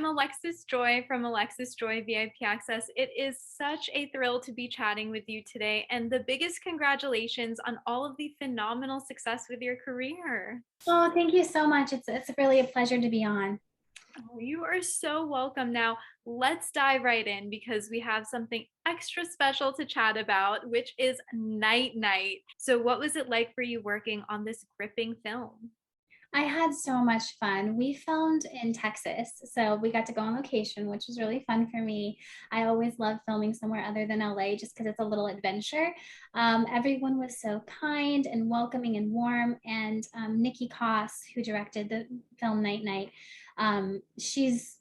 Alexis Joy from Alexis Joy VIP Access. It is such a thrill to be chatting with you today, and the biggest congratulations on all of the phenomenal success with your career. Oh, thank you so much. It's really a pleasure to be on. Oh, you are so welcome. Now, let's dive right in because we have something extra special to chat about, which is Night Night. So, what was it like for you working on this gripping film? I had so much fun. We filmed in Texas, so we got to go on location, which was really fun for me. I always love filming somewhere other than LA just because it's a little adventure. Everyone was so kind and welcoming and warm. And Niki Koss, who directed the film Night Night, she's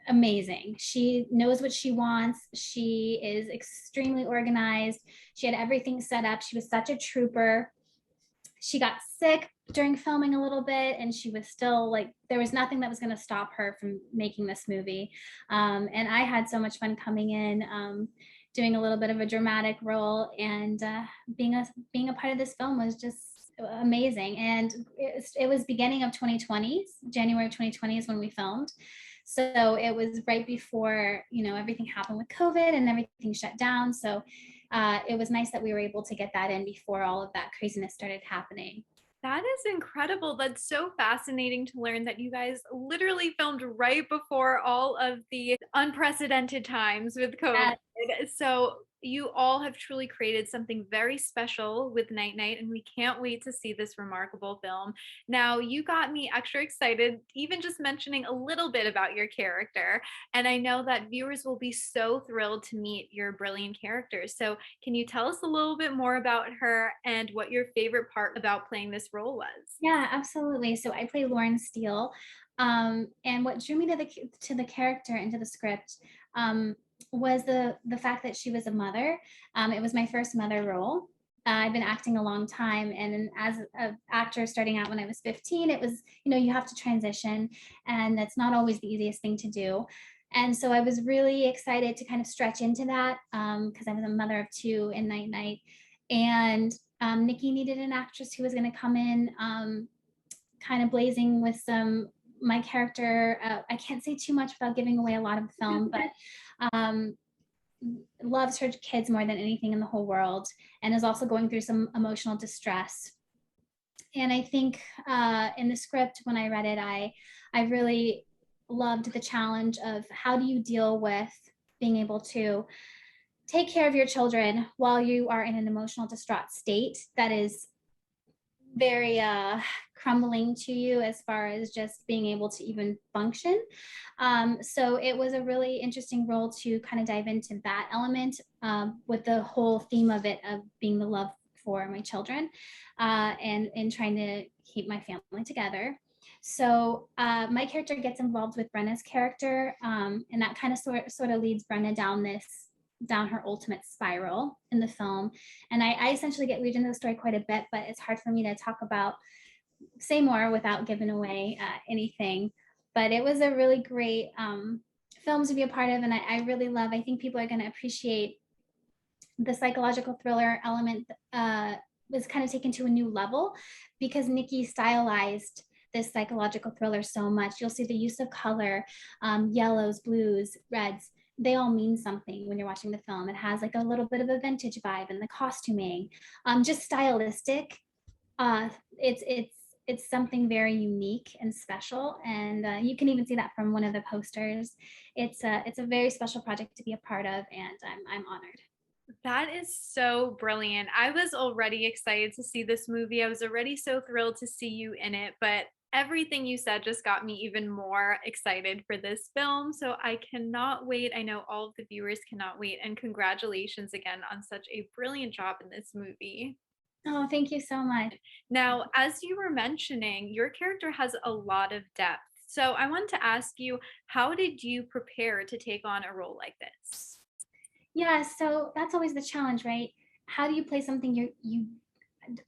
amazing. She knows what she wants. She is extremely organized. She had everything set up. She was such a trooper. She got sick during filming a little bit, and she was still like, there was nothing that was going to stop her from making this movie. And I had so much fun coming in, doing a little bit of a dramatic role, and being a part of this film was just amazing. And it was beginning of 2020, January of 2020 is when we filmed. So it was right before, everything happened with COVID and everything shut down. So it was nice that we were able to get that in before all of that craziness started happening. That is incredible. That's so fascinating to learn that you guys literally filmed right before all of the unprecedented times with COVID. That So you all have truly created something very special with Night Night, and we can't wait to see this remarkable film. Now, you got me extra excited, even just mentioning a little bit about your character. And I know that viewers will be so thrilled to meet your brilliant characters. So, can you tell us a little bit more about her and what your favorite part about playing this role was? Yeah, absolutely. So I play Lauren Steele, and what drew me to the character and to the script was the fact that she was a mother. It was my first mother role. I've been acting a long time, and as an actor starting out when I was 15, it was, you have to transition, and that's not always the easiest thing to do. And so I was really excited to kind of stretch into that because I was a mother of two in Night Night, and Niki needed an actress who was going to come in kind of blazing with my character. I can't say too much without giving away a lot of the film, but loves her kids more than anything in the whole world, and is also going through some emotional distress. And I think in the script, when I read it, I really loved the challenge of how do you deal with being able to take care of your children while you are in an emotional distraught state that is very crumbling to you as far as just being able to even function. So it was a really interesting role to kind of dive into that element with the whole theme of it of being the love for my children and trying to keep my family together. So my character gets involved with Brenna's character, and that kind of sort of leads Brenna down her ultimate spiral in the film. And I essentially get weaved into the story quite a bit, but it's hard for me to say more without giving away anything. But it was a really great film to be a part of, and I really I think people are going to appreciate the psychological thriller element was kind of taken to a new level because Niki stylized this psychological thriller so much. You'll see the use of color, yellows, blues, reds. They all mean something when you're watching the film. It has like a little bit of a vintage vibe in the costuming, just stylistic. It's something very unique and special, and you can even see that from one of the posters. It's a very special project to be a part of, and I'm honored. That is so brilliant. I was already excited to see this movie. I was already so thrilled to see you in it, but everything you said just got me even more excited for this film. So I cannot wait. I know all of the viewers cannot wait. And congratulations again on such a brilliant job in this movie. Oh, thank you so much. Now, as you were mentioning, your character has a lot of depth. So I want to ask you, how did you prepare to take on a role like this? Yeah, so that's always the challenge, right? How do you play something you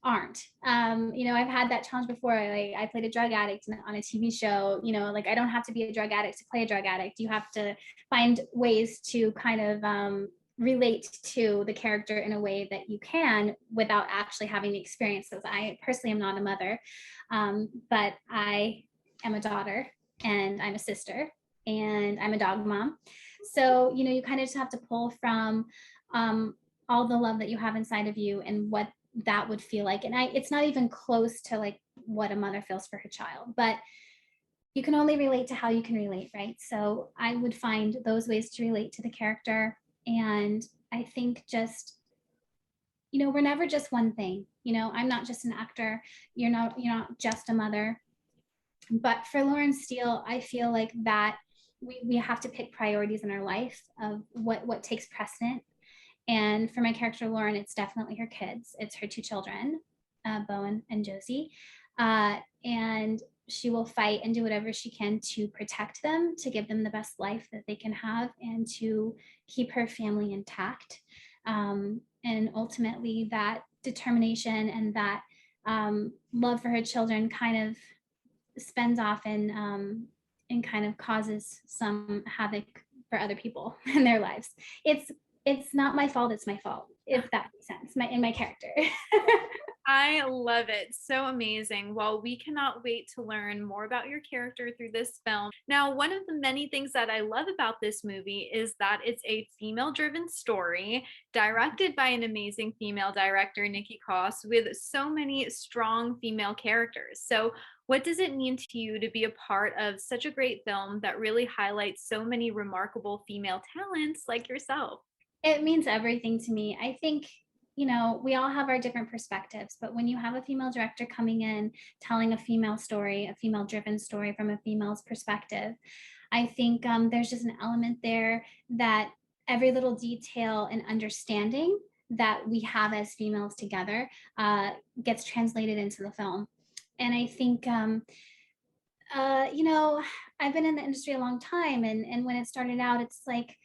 aren't? I've had that challenge before. I played a drug addict on a TV show. Like I don't have to be a drug addict to play a drug addict. You have to find ways to kind of relate to the character in a way that you can without actually having the experiences. I personally am not a mother, but I am a daughter and I'm a sister. and I'm a dog mom. So, you kind of just have to pull from all the love that you have inside of you and what that would feel like. And it's not even close to like what a mother feels for her child, but you can only relate to how you can relate, right? So I would find those ways to relate to the character. And I think just, we're never just one thing. I'm not just an actor. You're not just a mother. But for Lauren Steele, I feel like that we have to pick priorities in our life of what takes precedent. And for my character Lauren, it's definitely her kids. It's her two children, Bowen and Josie, and she will fight and do whatever she can to protect them, to give them the best life that they can have, and to keep her family intact. And ultimately, that determination and that love for her children kind of spends off and kind of causes some havoc for other people in their lives. It's not my fault, it's my fault, if that makes sense, in my character. I love it. So amazing. Well, we cannot wait to learn more about your character through this film. Now, one of the many things that I love about this movie is that it's a female driven story directed by an amazing female director, Niki Koss, with so many strong female characters. So, what does it mean to you to be a part of such a great film that really highlights so many remarkable female talents like yourself? It means everything to me. I think, we all have our different perspectives, but when you have a female director coming in, telling a female story, a female driven story from a female's perspective, I think there's just an element there that every little detail and understanding that we have as females together gets translated into the film. And I think, I've been in the industry a long time, and when it started out, it's like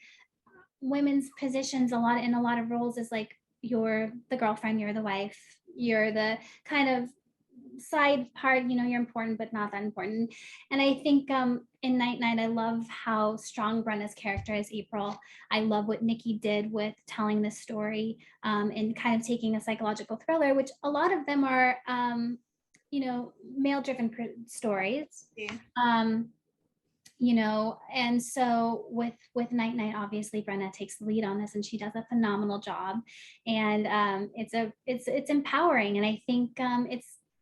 women's positions in a lot of roles is like you're the girlfriend, you're the wife, you're the kind of side part, you're important but not that important. And I think in Night Night, I love how strong Brenna's character is, April. I love what Niki did with telling this story and kind of taking a psychological thriller, which a lot of them are male driven stories. Yeah. And so with Night Night, obviously Brenna takes the lead on this, and she does a phenomenal job. And it's empowering, and I think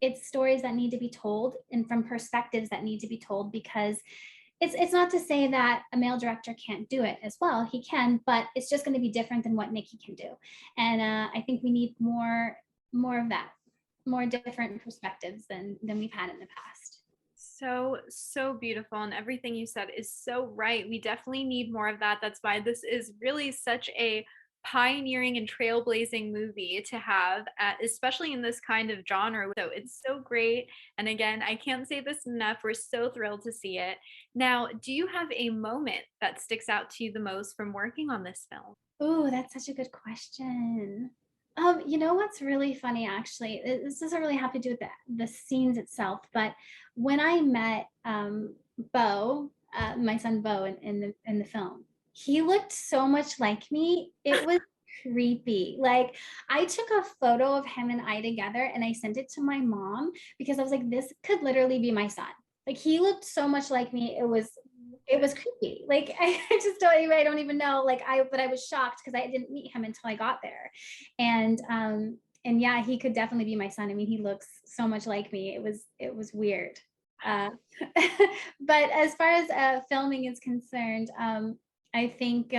it's stories that need to be told, and from perspectives that need to be told, because it's not to say that a male director can't do it as well. He can, but it's just going to be different than what Niki can do. And I think we need more of that, more different perspectives than we've had in the past. So beautiful. And everything you said is so right. We definitely need more of that. That's why this is really such a pioneering and trailblazing movie to have, especially in this kind of genre. So it's so great. And again, I can't say this enough. We're so thrilled to see it. Now, do you have a moment that sticks out to you the most from working on this film? Oh, that's such a good question. What's really funny, actually, this doesn't really have to do with the scenes itself, but when I met Bo, my son Bo, in the film, he looked so much like me. It was creepy. Like, I took a photo of him and I together, and I sent it to my mom because I was like, this could literally be my son. Like, he looked so much like me. It was creepy. Like, I don't even know. But I was shocked because I didn't meet him until I got there. And yeah, he could definitely be my son. I mean, he looks so much like me. It was weird. Uh, but as far as filming is concerned, I think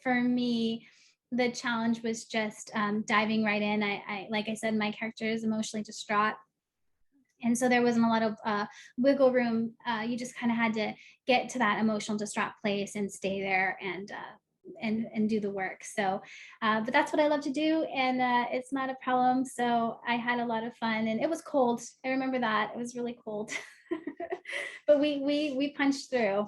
for me, the challenge was just diving right in. Like I said, my character is emotionally distraught, and so there wasn't a lot of wiggle room. You just kind of had to get to that emotional distraught place and stay there and do the work. So, but that's what I love to do, and it's not a problem. So I had a lot of fun, and it was cold. I remember that it was really cold, but we punched through.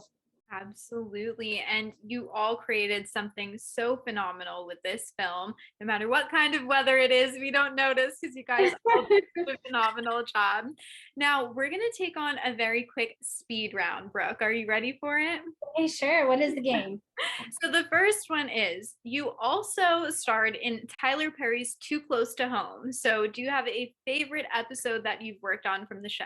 Absolutely. And you all created something so phenomenal with this film. No matter what kind of weather it is, we don't notice because you guys all did such a phenomenal job. Now, we're going to take on a very quick speed round, Brooke. Are you ready for it? Hey, sure. What is the game? So, the first one is you also starred in Tyler Perry's Too Close to Home. So, do you have a favorite episode that you've worked on from the show?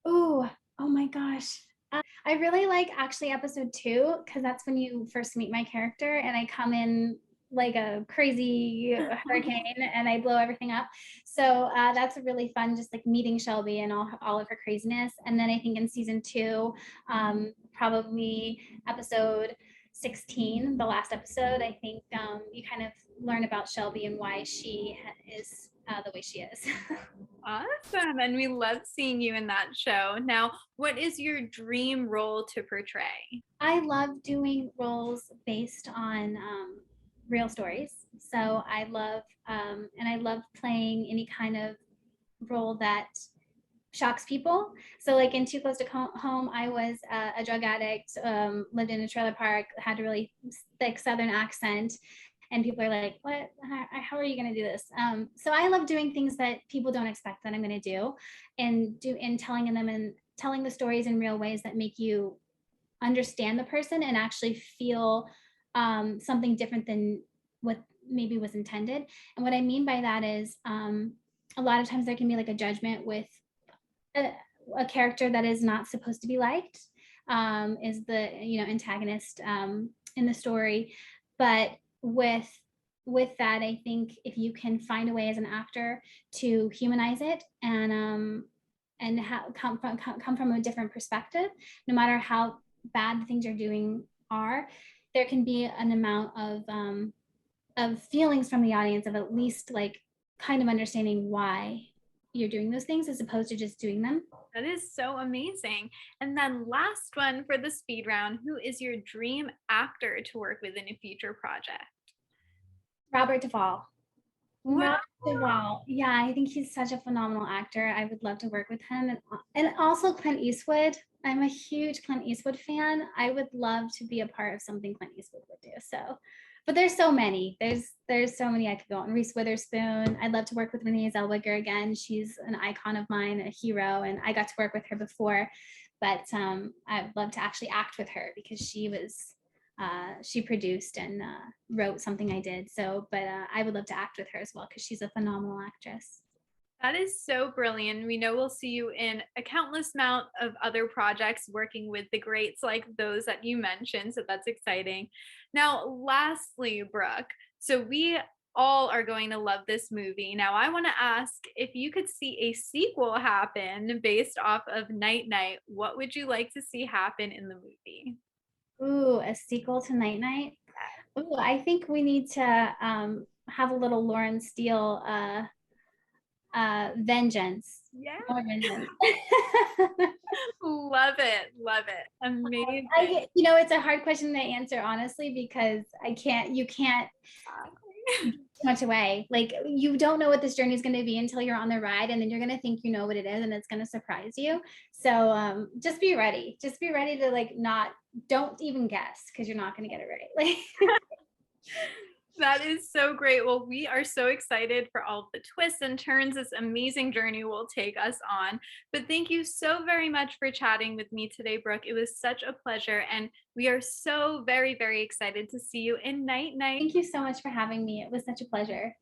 Oh my gosh. I really like actually episode 2 because that's when you first meet my character, and I come in like a crazy hurricane and I blow everything up. So that's a really fun, just like meeting Shelby and all of her craziness. And then I think in season 2, probably episode 16, the last episode, I think you kind of learn about Shelby and why she is the way she is. Awesome. And we love seeing you in that show. Now, what is your dream role to portray? I love doing roles based on real stories. So I love, and I love playing any kind of role that shocks people. So, like in Too Close to Home, I was a drug addict, lived in a trailer park, had a really thick Southern accent. And people are like, "What? How are you going to do this?" So I love doing things that people don't expect that I'm going to do, and telling them and telling the stories in real ways that make you understand the person and actually feel something different than what maybe was intended. And what I mean by that is a lot of times there can be like a judgment with a, a character that is not supposed to be liked, is the antagonist in the story. But with that, I think if you can find a way as an actor to humanize it and come from a different perspective, no matter how bad the things you're doing are, there can be an amount of feelings from the audience of at least like kind of understanding why you're doing those things as opposed to just doing them. That is so amazing. And then, last one for the speed round, who is your dream actor to work with in a future project? Robert Duvall. What? Robert Duvall. Yeah, I think he's such a phenomenal actor. I would love to work with him. And also Clint Eastwood. I'm a huge Clint Eastwood fan. I would love to be a part of something Clint Eastwood would do. So, but there's so many. There's so many I could go on. Reese Witherspoon. I'd love to work with Renee Zellweger again. She's an icon of mine, a hero, and I got to work with her before. But I'd love to actually act with her because she produced and wrote something I did. So, but I would love to act with her as well because she's a phenomenal actress. That is so brilliant. We know we'll see you in a countless amount of other projects working with the greats like those that you mentioned. So that's exciting. Now, lastly, Brooke, so we all are going to love this movie. Now, I want to ask if you could see a sequel happen based off of Night Night, what would you like to see happen in the movie? Ooh, a sequel to Night Night. Ooh, I think we need to have a little Lauren Steele vengeance. Yeah. More vengeance. Love it. Love it. Amazing. It's a hard question to answer honestly because you can't give too much away. Like you don't know what this journey is going to be until you're on the ride, and then you're going to think you know what it is, and it's going to surprise you. So just be ready. Just be ready to like not don't even guess because you're not going to get it right. Like That is so great. Well, we are so excited for all of the twists and turns this amazing journey will take us on. But thank you so very much for chatting with me today, Brooke. It was such a pleasure. And we are so very, very excited to see you in Night Night. thank you so much for having me. It was such a pleasure.